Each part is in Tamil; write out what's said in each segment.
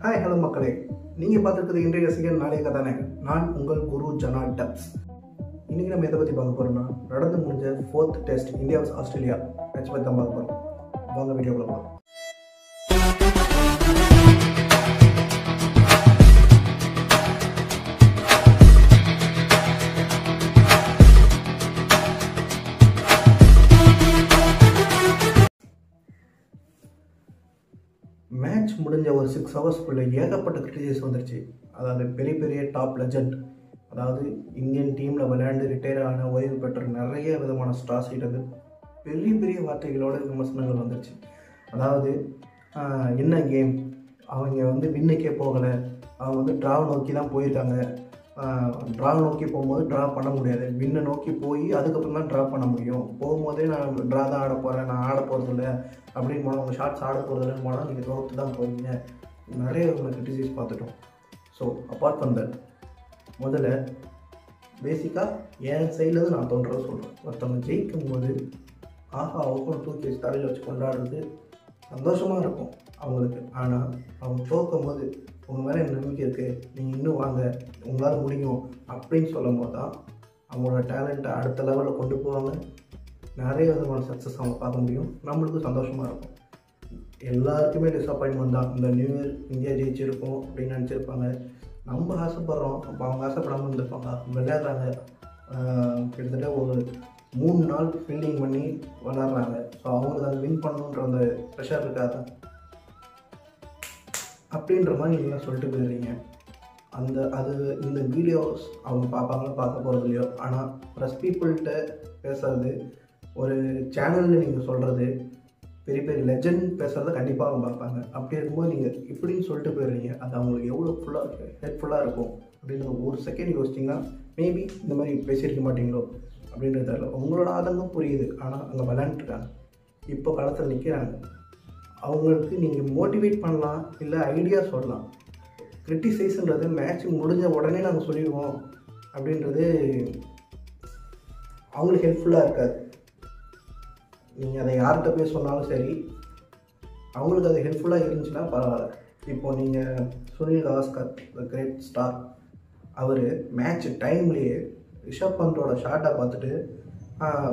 ஹாய் ஹலோ மக்களே, நீங்கள் பார்த்துருக்குது இன்றைய ரசிகர் நாளைய கதாநாயகன். நான் உங்கள் குரு ஜனா டப்ஸ். இன்றைக்கி நம்ம எதை பற்றி பார்க்க போகிறோம்னா, நடந்து முடிஞ்ச 4th test India vs Australia match பற்றி தான் பார்க்க போகிறோம். வாங்க வீடியோக்குள்ள போகலாம். மேட்ச் முடிஞ்ச ஒரு 6 ஹவர்ஸ்க்குள்ளே ஏகப்பட்ட கிரிட்டிசைஸ் வந்துருச்சு. அதாவது பெரிய பெரிய டாப் லெஜண்ட், அதாவது இந்தியன் டீமில் விளையாண்டு ரிட்டையர் ஆன ஓய்வு பெற்ற நிறைய விதமான ஸ்டார்ஸ் கிட்ட பெரிய பெரிய வார்த்தைகளோட விமர்சனங்கள் வந்துருச்சு. அதாவது என்ன கேம், அவங்க வின்னுக்கே போகலை, அவங்க ட்ராவை நோக்கி தான் போயிருக்காங்க. ட்ராவை நோக்கி போகும்போது ட்ரா பண்ண முடியாது, வின்னை நோக்கி போய் அதுக்கப்புறம் தான் ட்ரா பண்ண முடியும். போகும்போதே நான் ட்ரா தான் ஆட போகிறேன், நான் ஆட போகிறதில்ல அப்படின்னு போனால், உங்கள் ஷார்ட்ஸ் ஆட போகிறதில்லன்னு போனால் நீங்கள் தோற்று தான் போவீங்க. நிறைய உங்களை கிரிட்டிசைஸ் பார்த்துட்டோம். ஸோ அப்பார்ட் ஃப்ரம் தட், முதல்ல பேசிக்காக என் சைட்லேருந்து நான் தோன்றதை சொல்கிறேன். ஒருத்தவங்க ஜெயிக்கும் போது ஆஹா அவங்களும் தூக்கி வச்சு தலையில் வச்சு கொண்டாடுறது சந்தோஷமாக இருக்கும் அவங்களுக்கு. ஆனால் அவங்க தோற்கும் போது உங்கள் மேலே எனக்கு நம்பிக்கை இருக்குது, நீங்கள் இன்னும் வாங்க, உங்களால் முடியும் அப்படின்னு சொல்லும் போது தான் அவங்களோட டேலண்ட்டை அடுத்த லெவலில் கொண்டு போவாங்க. நிறைய விதமான சக்ஸஸ் அவங்க பார்க்க முடியும். நம்மளுக்கும் சந்தோஷமாக இருக்கும். எல்லாருக்குமே டிஸப்பாயின்மெண்ட் தான். இந்த நியூ இயர் இந்தியா ஜெயிச்சிருக்கோம் அப்படின்னு நினச்சிருப்பாங்க. நம்ம ஆசைப்படுறோம், அப்போ அவங்க ஆசைப்படாமல் இருந்திருப்பாங்க. விளையாடுறாங்க, கிட்டத்தட்ட ஒரு 3 நாள் ஃபீல்டிங் பண்ணி விளாட்றாங்க. ஸோ அவங்களுக்கு அதை வின் பண்ணணுன்ற அந்த ப்ரெஷர் இருக்காது அப்படின்ற மாதிரி நீங்களாம் சொல்லிட்டு போயிடுறீங்க. இந்த வீடியோஸ் அவங்க பார்ப்பாங்களோ பார்க்க போகிறது இல்லையோ, ஆனால் ப்ரெஸ் பீப்புள்கிட்ட பேசுகிறது, ஒரு சேனலில் நீங்கள் சொல்கிறது, பெரிய பெரிய லெஜண்ட் பேசுகிறத கண்டிப்பாக அவங்க பார்ப்பாங்க. அப்படி இருக்கும்போது நீங்கள் இப்படின்னு சொல்லிட்டு போயிடுறீங்க. அது அவங்களுக்கு எவ்வளோ ஹெல்ப்ஃபுல்லாக இருக்கும் அப்படின்னு ஒரு செகண்ட் யோசிச்சிங்கன்னா மேபி இந்த மாதிரி பேசியிருக்க மாட்டீங்களோ அப்படின்றது தெரியல. உங்களோட ஆதங்கம் புரியுது. ஆனால் அங்கே விளையாண்டுருக்காங்க, இப்போ களத்தில் நிற்கிறாங்க. அவங்களுக்கு நீங்கள் மோட்டிவேட் பண்ணலாம், இல்லை ஐடியா சொல்லலாம். கிரிட்டிசைஸ்ன்றது மேட்ச் முடிஞ்ச உடனே நாங்கள் சொல்லிடுவோம் அப்படின்றது அவங்களுக்கு ஹெல்ப்ஃபுல்லாக இருக்காது. நீங்கள் அதை யார்கிட்ட போய் சொன்னாலும் சரி, அவங்களுக்கு அது ஹெல்ப்ஃபுல்லாக இருந்துச்சுன்னா பரவாயில்ல. இப்போ நீங்கள் Sunil Gavaskar, the great star, அவர் மேட்ச் டைம்லேயே ரிஷப் பந்தோட ஷாட்டை பார்த்துட்டு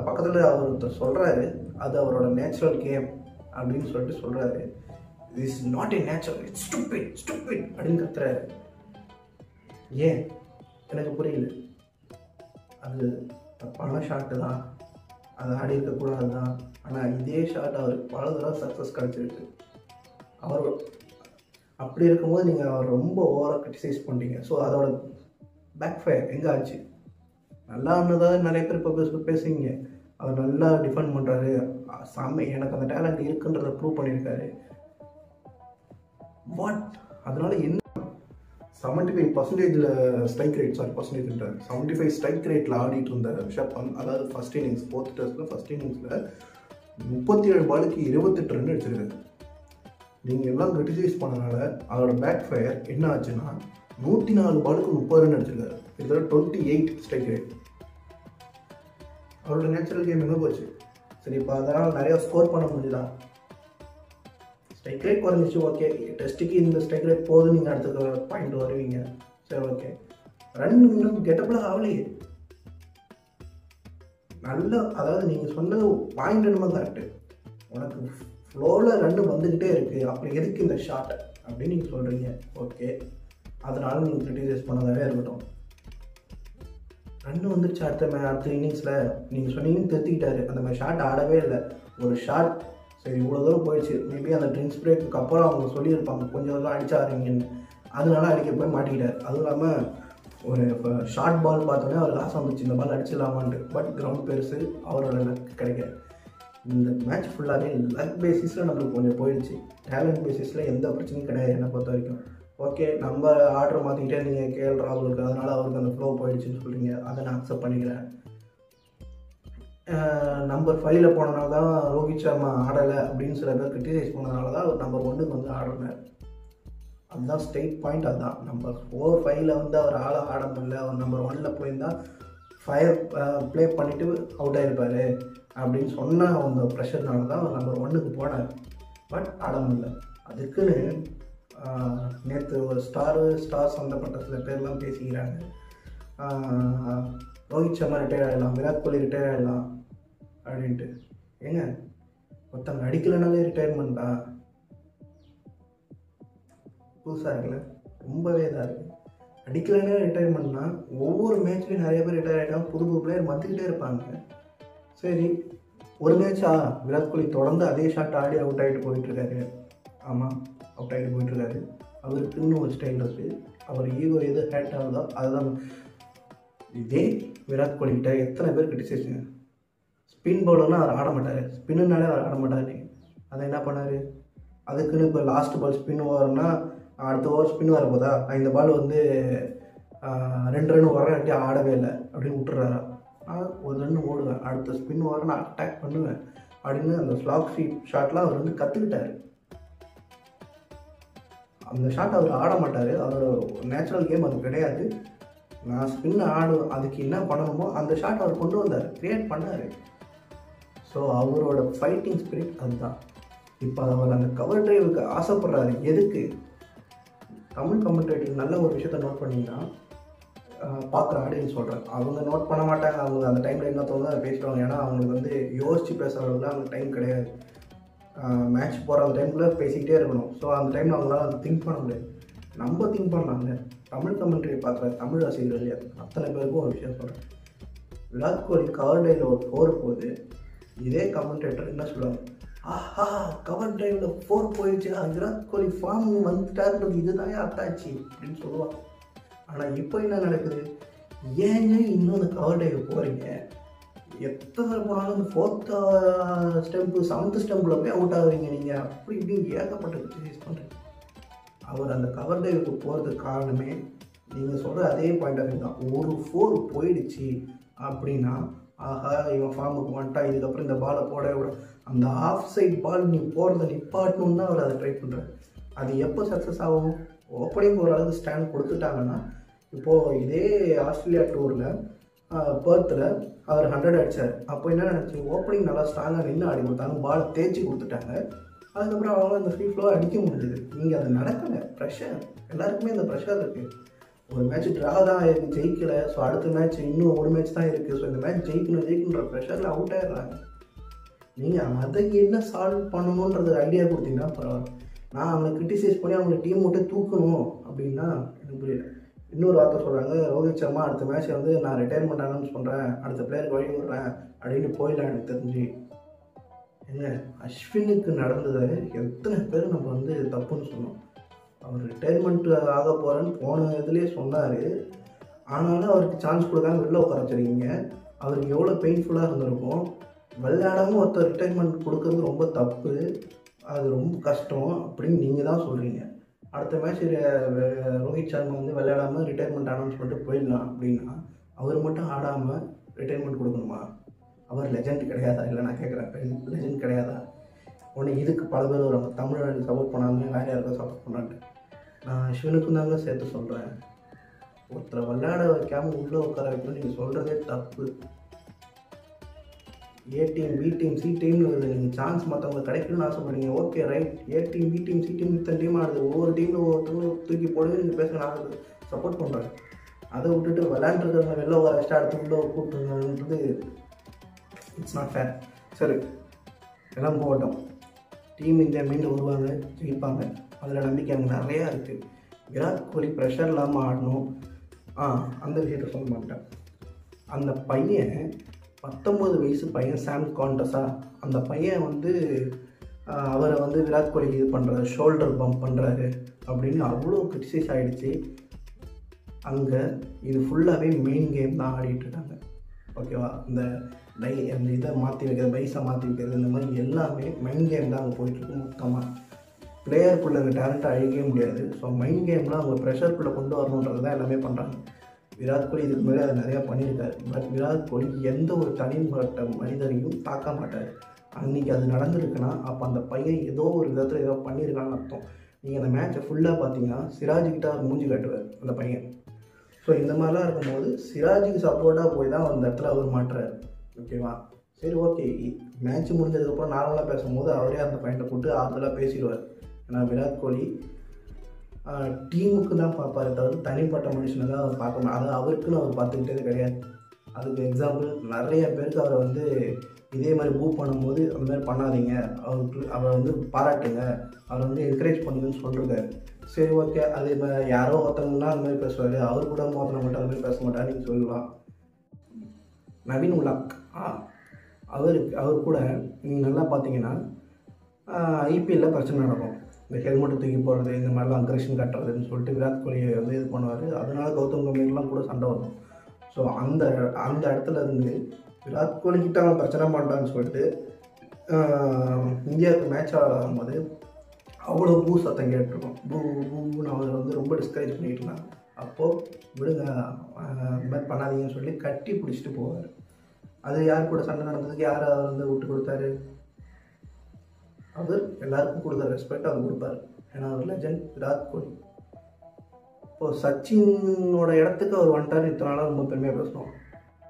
பக்கத்தில் அவர் ஒருத்தர் சொல்கிறாரு, அது அவரோட நேச்சுரல் கேம் அப்படின்னு சொல்லிட்டு சொல்கிறாரு. Is not a natural, it's stupid அப்படின்னு கத்துறாரு. ஏன் எனக்கு புரியல. அது தப்பான ஷாட்டு தான், அது ஆடி இருக்கக்கூடாது தான். ஆனால் இதே ஷாட் அவர் பல தடவை சக்ஸஸ் கிடச்சிருக்கு. அவர் அப்படி இருக்கும்போது நீங்கள் அவர் ரொம்ப ஓவராக கிரிட்டிசைஸ் பண்ணுறீங்க. ஸோ அதோட பேக் ஃபயர் எங்கே ஆச்சு? நல்லா ஆனதாக நிறைய பேர் இப்போ பேசுவீங்க. அவர் நல்லா டிஃபெண்ட் பண்ணுறாரு, எனக்கு அந்த டேலண்ட் இருக்குன்றதை ப்ரூவ் பண்ணியிருக்காரு. வாட்? அதனால என்ன? 75% ஸ்ட்ரைக் ரேட், 75 ஸ்ட்ரைக் ரேட்டில் ஆடிட்டு இருந்த ரிஷப் பந்த், அதாவது ஃபர்ஸ்ட் இன்னிங்ஸ் 4th டெஸ்ட்டில் ஃபர்ஸ்ட் இன்னிங்ஸில் 37 பாலுக்கு 28 ரன் அடிச்சிருக்காரு. நீங்கள் எல்லாம் கிரிட்டிசைஸ் பண்ணனால அதோட பேக் ஃபயர் என்ன ஆச்சுன்னா, 104 பாலுக்கு 30 ரன் அடிச்சிருக்காரு. இதில் 28 ஸ்ட்ரைக் ரேட். அவரோட நேச்சுரல் கேம் எங்கே போச்சு? சரி, இப்போ அதனால் நிறையா ஸ்கோர் பண்ண முடிஞ்சுதான். ஸ்ட்ரைக் ரேட் குறைஞ்சிச்சு, ஓகே. டெஸ்ட்டுக்கு இந்த ஸ்ட்ரைக் ரேட் போதும், நீங்கள் அடுத்த பாயிண்ட் வருவீங்க, சரி ஓகே. ரன் இன்னும் கெட்டபிளாக ஆகலையே. நல்ல, அதாவது நீங்கள் சொன்னது பாயிண்ட் என்னமோ கரெக்டு. உனக்கு ஃப்ளோவில் ரன் வந்துக்கிட்டே இருக்குது, அப்புறம் எதுக்கு இந்த ஷாட்டை அப்படின்னு நீங்கள் சொல்கிறீங்க, ஓகே. அதனால நீங்கள் கிரிட்டிசைஸ் பண்ணதாகவே இருக்கட்டும். ரன் வந்துருச்சு அடுத்த இன்னிங்ஸில், நீங்கள் சொன்னீங்கன்னு திருத்திக்கிட்டாரு. அந்த மாதிரி ஷாட் ஆடவே இல்லை. ஒரு ஷாட் சரி இவ்வளோ தூரம் போயிடுச்சு. மேபி அந்த ட்ரிங்க்ஸ் பிரேக்கு அப்புறம் அவங்க சொல்லியிருப்பாங்க கொஞ்சம் தூரம் அடிச்சாருங்கன்னு, அதனால அடிக்க போய் மாட்டிக்கிட்டார். அதுவும் இல்லாமல் ஒரு ஷார்ட் பால் பார்த்தோன்னே அவர் ஆசை வந்துச்சு, இந்த பால் அடிச்சிடலாமான்ட்டு. பட் கிரவுண்ட் பெருசு, அவரோட லக் கிடைக்காது. இந்த மேட்ச் ஃபுல்லாகவே லக் பேசிஸில் நம்மளுக்கு கொஞ்சம் போயிடுச்சு. டேலண்ட் பேசிஸில் எந்த பிரச்சனையும் கிடையாது என்னை பொறுத்த வரைக்கும். ஓகே, நம்ம ஆர்டர் மாற்றிக்கிட்டே நீங்கள் கேஎல் ராகுலுக்கு, அதனால் அவருக்கு அந்த ஃப்ளோ போயிடுச்சுன்னு சொல்கிறீங்க, அதை நான் அக்செப்ட் பண்ணிக்கிறேன். நம்பர் 5 போனனால தான் ரோஹித் சர்மா ஆடலை அப்படின்னு சில பேர் கிரிட்டிசைஸ் பண்ணதுனால தான் அவர் நம்பர் 1 ஆடுறார். அதுதான் ஸ்டேட் பாயிண்ட். அதுதான் நம்பர் 4, 5 அவர் ஆட முடியல. அவர் நம்பர் 1 போயிருந்தால் ஃபயர் ப்ளே பண்ணிவிட்டு அவுட் ஆகிருப்பார் அப்படின்னு சொன்ன அவங்க ப்ரெஷர்னால தான் அவர் நம்பர் 1 போனார். பட் ஆட முடியல. அதுக்குன்னு நேற்று ஒரு ஸ்டார் சம்மந்தப்பட்ட சில பேர்லாம் பேசிக்கிறாங்க. ரோஹித் சர்மா ரிட்டையர் ஆகிடலாம், விராட் கோலி ரிட்டையர் ஆகிடலாம் அப்படின்ட்டு. ஏங்க ஒருத்தங்க அடிக்கலைனாலே ரிட்டையர்மெண்ட்டா? புதுசாக இருக்குல்ல, ரொம்பவே இதாக இருக்குது. அடிக்கலைனாலே ரிட்டையர்மெண்ட்னா ஒவ்வொரு மேட்ச்லேயும் நிறைய பேர் ரிட்டையர் ஆகிட்டாங்க, புது புது பிளேயர் வந்துக்கிட்டே இருப்பாங்க. சரி, ஒரு மேட்சா விராட் கோலி தொடர்ந்து அதே ஷாட் ஆடி அவுட் ஆகிட்டு போயிட்டுருக்காரு. ஆமாம், அவுட் ஆகிட்டு போயிட்டுருக்காரு. அவருக்குன்னு ஒரு ஸ்டைல் இருக்குது. அவர் ஈகோ எது ஹேட் ஆகுதோ அதுதான். இதே விராட் கோலிக்கிட்ட எத்தனை பேர் கிரிட்டிசைஸுங்க. ஸ்பின் பவுலர்னால் அவர் ஆட மாட்டார், ஸ்பின்னுனாலே அவர் ஆட மாட்டார். அதை என்ன பண்ணார்? அதுக்குன்னு இப்போ லாஸ்ட் பால் ஸ்பின் ஓவர்னா அடுத்த ஓவர் ஸ்பின் வரப்போதா, இந்த பால் வந்து 2 ரன் வரட்டி ஆடவே இல்லை அப்படின்னு விட்டுறாரா? நான் ஒரு ரன் ஓடுவேன், அடுத்த ஸ்பின் ஓவரை நான் அட்டாக் பண்ணுவேன் அப்படின்னு அந்த ஸ்லாக் ஷாட்லாம் அவர் வந்து கற்றுக்கிட்டாரு. அந்த ஷாட் அவர் ஆட மாட்டார், அவரோட நேச்சுரல் கேம் அது கிடையாது. நான் ஸ்பின் ஆடுவேன், அதுக்கு என்ன பண்ணணுமோ அந்த ஷாட் அவர் கொண்டு வந்தார், க்ரியேட் பண்ணார். ஸோ அவரோட ஃபைட்டிங் ஸ்பிரிட் அதுதான். இப்போ அவர் அந்த கவர் டிரைவுக்கு ஆசைப்படுறாரு. எதுக்கு? தமிழ் கமெண்டேட்டர் நல்ல ஒரு விஷயத்த நோட் பண்ணிங்கன்னா, பார்க்குற ஆடியன்ஸ் சொல்கிறேன், அவங்க நோட் பண்ண மாட்டாங்க. அவங்க அந்த டைமில் என்ன தோணுதோ அதை பேசுவாங்க. ஏன்னா அவங்களுக்கு வந்து யோசித்து பேசுகிறவங்களுக்கு அந்த டைம் கிடையாது. மேட்ச் போகிற அந்த டைம்குள்ளே பேசிக்கிட்டே இருக்கணும். ஸோ அந்த டைமில் அவங்களால அதை திங்க் பண்ண முடியாது. நம்ம திங்க் பண்ணலாங்க. தமிழ் கமெண்ட்ரி பார்க்குற தமிழ் ரசிகர்கள் அத்தனை பேருக்கும் ஒரு விஷயம் சொல்கிறேன். விராட் கோலி கவர் டைவில் ஒரு 4 போகுது, இதே கமெண்டேட்டர் என்ன சொல்லுவாங்க? ஆஹா, கவர் டிரைவில் 4 போயிடுச்சு, விராட் கோலி ஃபார்ம் வந்துட்டாருன்றது இதுதான் அத்தாச்சு அப்படின்னு சொல்லுவாங்க. ஆனால் இப்போ என்ன நடக்குது? ஏங்க இன்னும் அந்த கவர் டிரைவ் போகிறீங்க? எத்தனை போனாலும் அந்த 4th ஸ்டெம்பு 7th ஸ்டெம்பில் போய் அவுட் ஆகுறீங்க நீங்கள். அப்படி இப்படின்னு ஏகப்பட்ட கிரிட்டிசைஸ் பண்ணுறீங்க. அவர் அந்த கவர் டிரைவுக்கு போகிறதுக்கு காரணமே நீங்கள் சொல்கிற அதே பாயிண்ட் ஆஃப் வியூ தான். ஒரு 4 போயிடுச்சு அப்படின்னா, ஆஹா இவன் ஃபார்முக்கு வந்துட்டா, இதுக்கப்புறம் இந்த பாலை போட விட, அந்த ஆஃப் சைட் பால் நீ போகிறத நிப்பாட்டணுன்னு தான் அவர் அதை ட்ரை பண்ணுறாரு. அது எப்போ சக்ஸஸ் ஆகும்? ஓப்பனிங் ஓரளவுக்கு ஸ்டாண்ட் கொடுத்துட்டாங்கன்னா, இப்போது இதே ஆஸ்திரேலியா டூரில் பெர்த்தில் அவர் 100 அடித்தார். அப்போ என்ன நினச்சி, ஓப்பனிங் நல்லா ஸ்ட்ராங்காக நின்று ஆடி கொடுத்தாங்க, பாலை தேய்ச்சி கொடுத்துட்டாங்க. அதுக்கப்புறம் அவங்க அந்த ஃப்ரீ ஃப்ளோவாக அடிக்க முடிஞ்சுது. நீங்கள் அது நடக்கலை. ப்ரெஷர் எல்லாருக்குமே அந்த ப்ரெஷர் இருக்குது. ஒரு மேட்ச் ட்ரா தான் இருக்குது, ஜெயிக்கலை. ஸோ அடுத்த மேட்ச் இன்னும் ஒரு மேட்ச் தான் இருக்குது. ஸோ இந்த மேட்ச் ஜெயிக்கணுன்ற ப்ரெஷரில் அவுட் ஆகிடுறாங்க. நீங்கள் அதை என்ன சால்வ் பண்ணணுன்றது ஐடியா கொடுத்தீங்கன்னா பரவாயில்ல. நான் அவங்களை கிரிட்டிசைஸ் பண்ணி அவங்களை டீம் மட்டும் தூக்கணும் அப்படின்னா எனக்கு புரியல. இன்னொரு வார்த்தை சொல்கிறாங்க, ரோஹித் சர்மா அடுத்த மேட்ச்சை வந்து நான் ரிட்டையர்மெண்ட் அனௌன்ஸ் பண்ணுறேன், அடுத்த பிளேயருக்கு வழி விடுறேன் அப்படின்னு போயிடலாம். எனக்கு தெரிஞ்சு ஏங்க அஸ்வினுக்கு நடந்ததை எத்தனை பேர் நம்ம வந்து தப்புன்னு சொன்னோம். அவர் ரிட்டையர்மெண்ட் ஆக போகிறேன்னு போன இதுலேயே சொன்னார். ஆனாலும் அவருக்கு சான்ஸ் கொடுக்காம வெளில உட்கார வச்சுருக்கீங்க. அவருக்கு எவ்வளோ பெயின்ஃபுல்லாக இருந்திருக்கும். விளையாடாமல் ஒருத்தர் ரிட்டையர்மெண்ட் கொடுக்கறது ரொம்ப தப்பு, அது ரொம்ப கஷ்டம் அப்படின்னு நீங்கள் தான் சொல்கிறீங்க. அடுத்த மேட்ச் ரோஹித் சர்மா வந்து விளையாடாமல் ரிட்டையர்மெண்ட் அனௌன்ஸ் பண்ணிட்டு போயிடலாம் அப்படின்னா, அவர் மட்டும் ஆடாமல் ரிட்டையர்மெண்ட் கொடுக்கணுமா? அவர் லெஜண்ட் கிடையாதா? இல்லை நான் கேட்குறேன், லெஜண்ட் கிடையாதா? ஒன்று இதுக்கு பல பேர் வருவாங்க, தமிழ்நாடு சப்போர்ட் பண்ணாமல் வேறு யாருக்கும் சப்போர்ட் பண்ணான்ட்டு. நான் அஸ்வினுக்கும் தாங்க சேர்த்து சொல்கிறேன், ஒருத்தரை விளையாட வைக்காமல் உள்ளே உட்கார வைக்கணும்னு நீங்கள் சொல்கிறதே தப்பு. A team, B team, C டீம்னு வருது. நீங்கள் சான்ஸ் மற்றவங்களுக்கு கிடைக்கணும்னு ஆசைப்படுறீங்க. Okay right, A team, B team, C team, இத்தனை டீம் ஆடுது. ஒவ்வொரு டீமில் ஒவ்வொருத்தவங்களும் தூக்கி போடுங்க. நீங்கள் பேச நான் சப்போர்ட் பண்ணுறேன். அதை விட்டுட்டு விளையாண்டுருக்கிறவங்க வெளில வர வச்சுட்டு அடுத்த உள்ள கூப்பிட்டுன்றது இட்ஸ் நாட் ஃபேர். சரி, எல்லாம் போகட்டும். டீம் இந்தியா மீண்டும் வருவாங்க, ஜெயிப்பாங்க, அதில் நம்பிக்கை எனக்கு நிறையா இருக்குது. விராட் கோலி ப்ரெஷர் இல்லாமல் ஆடணும், அந்த விஷயத்த சொல்ல மாட்டேன். அந்த பையன் 19 வயசு பையன், சாம் கான்டஸா, அந்த பையன் வந்து அவரை வந்து விராட் கோலி இது பண்ணுறாரு, ஷோல்டர் பம்ப் பண்ணுறாரு அப்படின்னு அவ்வளோ கிரிட்டிசைஸ் ஆகிடுச்சு. அங்கே இது ஃபுல்லாகவே மெயின் கேம் தான் ஆடிட்டுருக்காங்க. ஓகேவா? இந்த அந்த இதை மாற்றி வைக்கிறது, பைஸை மாற்றி வைக்கிறது, இந்த மாதிரி எல்லாமே மெயின் கேம் தான் அங்கே போயிட்டுருக்கு. மொத்தமாக பிளேயருக்குள்ள டேலண்ட்டை அழிக்கவே முடியாது. ஸோ மைண்ட் கேம்லாம் அவங்க ப்ரெஷருக்குள்ளே கொண்டு வரணுன்றது தான் எல்லாமே பண்ணுறாங்க. விராட் கோலி இதுக்கு முன்னாடி அதை நிறையா பண்ணியிருக்காரு. பட் விராட் கோலி எந்த ஒரு தனிப்பட்ட மனிதரையும் தாக்க மாட்டார். அன்றைக்கி அது நடந்திருக்குன்னா அப்போ அந்த பையன் ஏதோ ஒரு விதத்தில் ஏதோ பண்ணியிருக்கான்னு அர்த்தம். நீங்கள் அந்த மேட்ச்சை ஃபுல்லாக பார்த்தீங்கன்னா சிராஜுக்கிட்ட அவர் மூஞ்சி காட்டுவார் அந்த பையன். ஸோ இந்த மாதிரிலாம் இருக்கும்போது சிராஜுக்கு சப்போர்ட்டாக போய் தான் அந்த இடத்துல அவர் மாட்டுறாரு. ஓகேவா? சரி, ஓகே. மேட்ச் முடிஞ்சதுக்கப்புறம் நார்மலாக பேசும்போது அவரே அந்த பையனை கூப்பிட்டு ஆறுதலாக பேசிடுவார். ஏன்னா விராட் கோலி டீமுக்கு தான் பார்ப்பாரு தவிர தனிப்பட்ட மனுஷனுக்காக அவர் பார்க்கணும். அது அவருக்குன்னு அவர் பார்த்துக்கிட்டே கிடையாது. அதுக்கு எக்ஸாம்பிள் நிறைய பேருக்கு அவரை வந்து இதே மாதிரி மூவ் பண்ணும்போது அந்த மாதிரி பண்ணாதீங்க, அவரை வந்து பாராட்டுங்க, அவரை வந்து என்கரேஜ் பண்ணுங்கன்னு சொல்லிருக்காரு. சரி ஓகே, அது இப்போ யாரோ ஒருத்தவங்கன்னா அந்த மாதிரி பேசுவார், அவர் கூட மோத்தனை மட்டும் அந்த மாதிரி பேச மாட்டார் நீங்கள் சொல்லலாம். நவீன் உலாக் அவர் கூட நீங்கள் நல்லா பார்த்தீங்கன்னா ஐபிஎல்லில் பிரச்சனை நடக்கும். இந்த ஹெல்மெட்டை தூக்கி போடுறது, இந்த மாதிரிலாம் அக்ரெஷன் காட்டுறதுன்னு சொல்லிட்டு விராட் கோலியை வந்து இது பண்ணுவார். அதனால கௌதம் கம்பீர்லாம் கூட சண்டை வரும். ஸோ அந்த இடத்துல இருந்து விராட் கோலிக்கிட்ட அவன் பிரச்சனை பண்ணுறான்னு சொல்லிட்டு இந்தியாவுக்கு மேட்ச் ஆகும்போது அவ்வளோ பூ சத்தம் கேட்டிருக்கோம். பூன்னு அவர் வந்து ரொம்ப டிஸ்கரேஜ் பண்ணிட்டு இருந்தாங்க. அப்போது விடுங்க, இந்த மாதிரி பண்ணாதீங்கன்னு சொல்லி கட்டி பிடிச்சிட்டு போவார். அது யார் கூட சண்டை நடந்ததுக்கு யார் அவர் வந்து விட்டு கொடுத்தாரு? அவர் எல்லாருக்கும் கொடுக்குற ரெஸ்பெக்ட் அவர் கொடுப்பார். ஏன்னா அவர் லெஜண்ட் விராட் கோலி. இப்போது சச்சினோட இடத்துக்கு அவர் வந்துட்டார். இத்தனை நாளாக ரொம்ப பெருமையாக பேசணும்.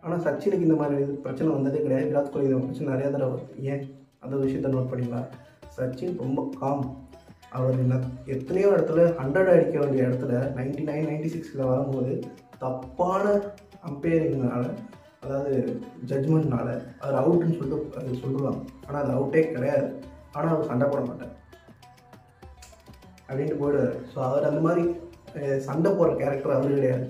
ஆனால் சச்சினுக்கு இந்த மாதிரி பிரச்சனை வந்ததே கிடையாது. விராட் கோலி இந்த பிரச்சனை நிறையா தடவை வருது. ஏன் அந்த விஷயத்தை நோட் பண்ணிங்களா? சச்சின் ரொம்ப காம். அவர் எத்தனையோ இடத்துல 100 அடிக்க வேண்டிய இடத்துல 99, 96 வரும்போது தப்பான அம்பையரிங்னால, அதாவது ஜட்ஜ்மெண்ட்னால அவர் அவுட்டுன்னு சொல்லிட்டு அது சொல்லுவாங்க. ஆனால் அது அவுட்டே கிடையாது. ஆனால் அவர் சண்டை போட மாட்டார் அப்படின்ட்டு போயிடுவார். ஸோ அவர் அந்த மாதிரி சண்டை போடுற கேரக்டர் அவர் கிடையாது.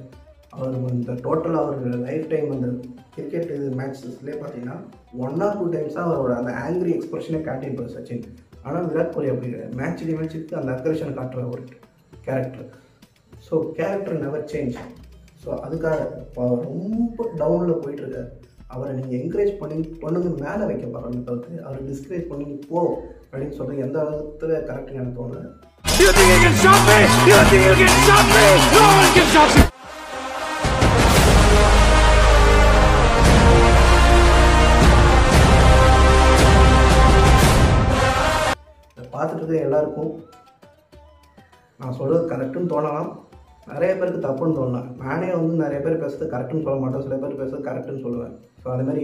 அவர் இந்த டோட்டல் அவர் லைஃப் டைம் அந்த கிரிக்கெட் இது மேட்சஸ்லேயே பார்த்தீங்கன்னா 1 or 2 times தான் அவரோட அந்த ஆங்கிரி எக்ஸ்பிரஷனே காட்டியிருப்பார் சச்சின். ஆனால் விராட் கோலி அப்படி கிடையாது. மேட்ச்சுக்கு அந்த அக்ரெஷனை காட்டுற ஒரு character. So character never change. So அதுக்காக இப்போ அவர் ரொம்ப டவுனில் போயிட்டுருக்கார். அவரை நீங்கள் என்கரேஜ் பண்ணுங்க மேலே வைக்க பாருங்க தவிர்த்து அவரை டிஸ்கரேஜ் பண்ணி போ அப்படின்னு சொல்கிறது எந்த விதத்தில் கரெக்டுன்னு எனக்கு தோணுது. பார்த்துட்டு இருக்க எல்லாருக்கும் நான் சொல்கிறது கரெக்டுன்னு தோணலாம், நிறைய பேருக்கு தப்புன்னு தோணலாம். நானே வந்து நிறைய பேர் பேசுறது கரெக்டுன்னு சொல்ல மாட்டேன், சில பேர் பேசுறது கரெக்டுன்னு சொல்லுவேன். ஸோ அதுமாதிரி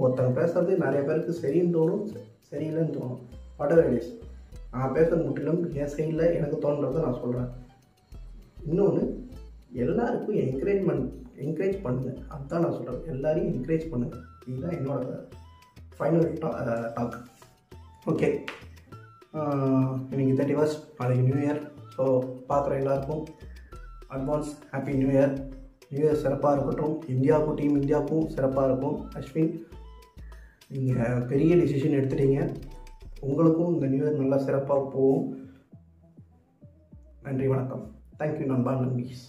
ஒருத்தங்க பேசுறது நிறைய பேருக்கு சரின்னு தோணும், சரியில்லைன்னு தோணும். வாட்டர் ஐடிஸ் நான் பேசுறது முற்றிலும் என் சைடில் எனக்கு தோன்றதை நான் சொல்கிறேன். இன்னொன்று, எல்லாருக்கும் என்கரேஜ் பண்ணுங்கள். அதுதான் நான் சொல்கிறேன். எல்லாரையும் என்கரேஜ் பண்ணுங்கள். இதுதான் என்னோட ஃபைனல் டாக். ஓகே, இன்னைக்கு 31st, நாளைக்கு நியூ இயர். ஸோ பார்க்குற எல்லாருக்கும் advance happy new year. New year சிறப்பாக இருக்கட்டும். இந்தியாவுக்கும் டீம் இந்தியாவுக்கும் சிறப்பாக இருக்கும். அஸ்வின், நீங்கள் பெரிய டிசிஷன் எடுத்துட்டீங்க. உங்களுக்கும் இந்த நியூ இயர் நல்லா சிறப்பாக போகும். நன்றி, வணக்கம். தேங்க்யூ நண்பா, நம்பீஸ்.